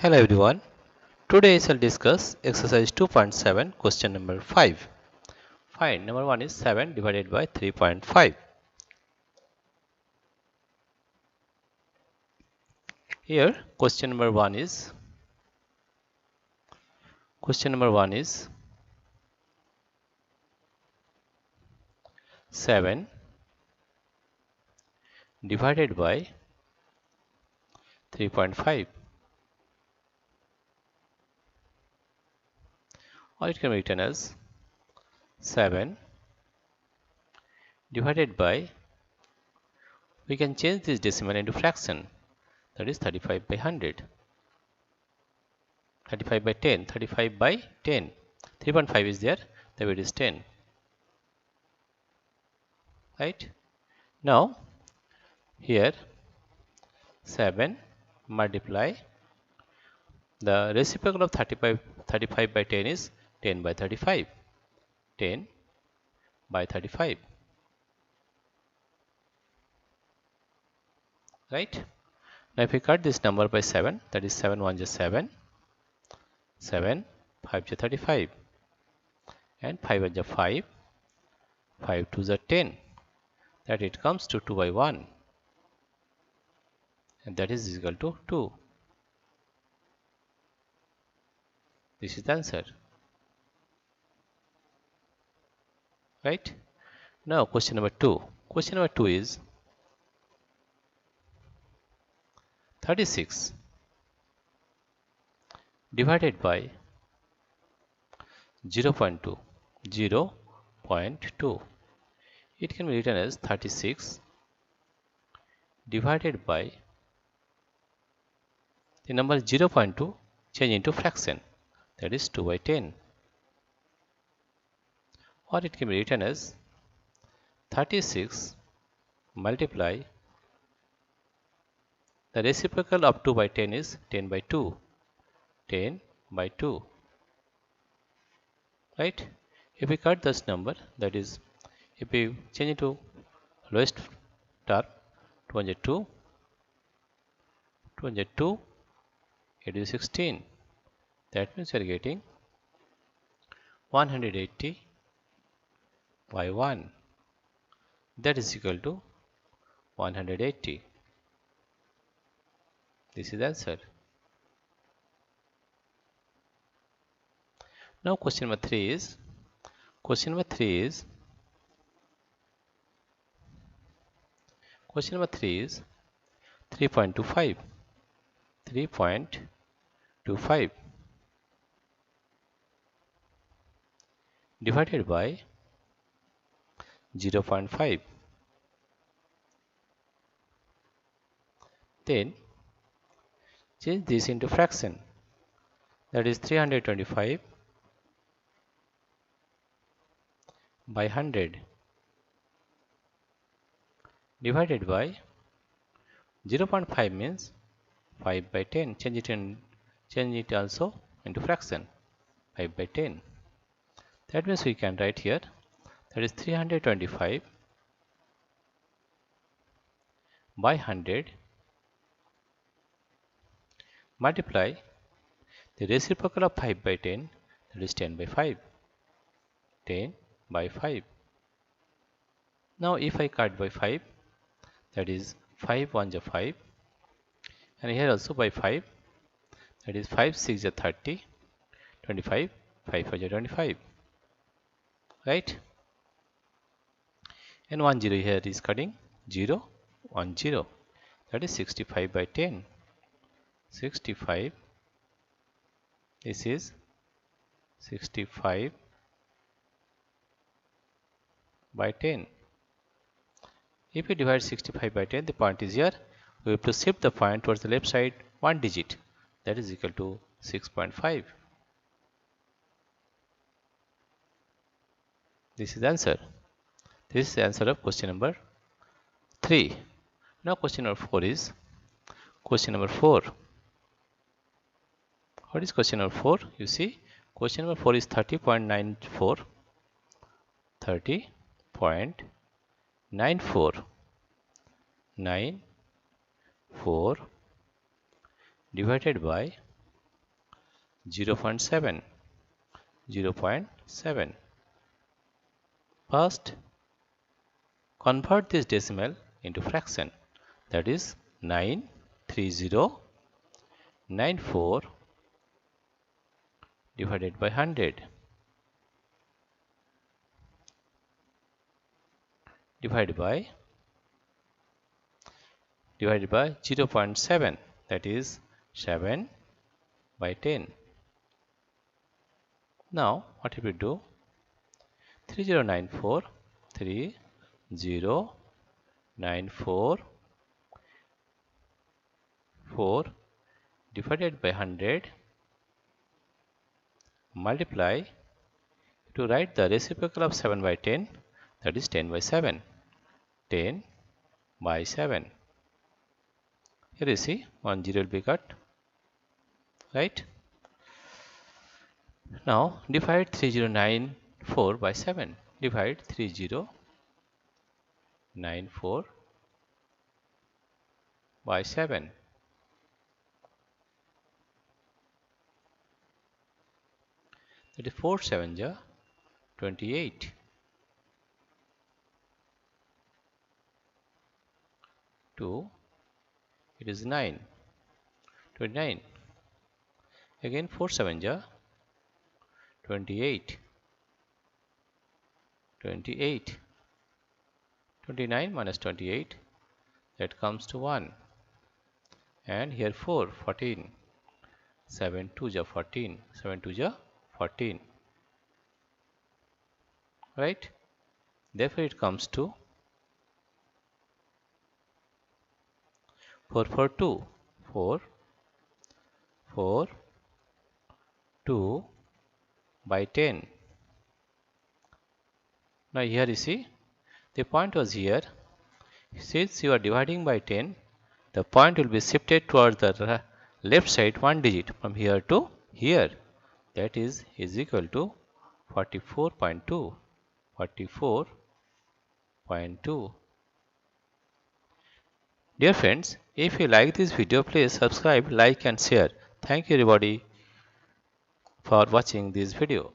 Hello everyone. Today I shall discuss exercise 2.7 question number 5. Find number 1 is 7 divided by 3.5. Here question number 1 is 7 divided by 3.5, or it can be written as 7 divided by, we can change this decimal into fraction, that is 35 by 100, 35 by 10, 35 by 10, 3.5 is there, the weight is 10, right? Now here 7 multiply the reciprocal of 35 by 10 is 10 by 35, 10 by 35, right? Now if we cut this number by 7, that is 7 1 is 7, 7 5 is 35, and 5 1 is 5, 5 2 is 10, that it comes to 2 by 1, and that is equal to 2. This is the answer, right? Now question number 2. Question number 2 is 36 divided by 0.2. 0.2. It can be written as 36 divided by the number 0.2 change into fraction, that is 2 by 10, or it can be written as 36 multiply the reciprocal of 2 by 10 is 10 by 2, 10 by 2, right? If we cut this number, that is, if we change it to lowest term, 202, 202, it is 16, that means we are getting 180 by 1, that is equal to 180. This is the answer. Now question number 3 is 3.25 divided by 0.5, then change this into fraction, that is 325 by 100 divided by 0.5 means 5 by 10, change it also into fraction, 5 by 10, that means we can write here, that is 325 by 100 multiply the reciprocal of 5 by 10, that is 10 by 5, 10 by 5. Now if I cut by 5, that is 5 1 is 5, and here also by 5, that is 5 6 is 30, 25, 5 5 is 25, right? And 1 0 here is cutting, 0 1 0, that is 65 by 10, 65, this is 65 by 10. If we divide 65 by 10, the point is here, we have to shift the point towards the left side one digit, that is equal to 6.5. This is the answer. This is the answer of question number 3. Now question number 4 is question number 4. What is question number 4? You see, question number 4 is 30.94, 30.94 divided by 0.7. 0.7. First, convert this decimal into fraction. That is 93094 divided by 100 divided by 0.7, that is 7 by 10. Now what if we do 3094 4 divided by 100 multiply to write the reciprocal of 7 by 10, that is 10 by 7. 10 by 7. Here you see 1 0 will be cut, right? Now divide 3094 by 7. Divide 3094 by 7. That is 4 7 ja 28. 2, it is 9. 29. Again 4 7 ja 28. 28. 29 minus 28, that comes to 1. And here 4, 14. 7 2 ja 14. 7 2 ja 14. Right? Therefore it comes to 442. 4 2 by 10. Now here you see, the point was here. Since you are dividing by 10, the point will be shifted towards the left side one digit from here to here. That is equal to 44.2. 44.2. Dear friends, if you like this video, please subscribe, like and share. Thank you everybody for watching this video.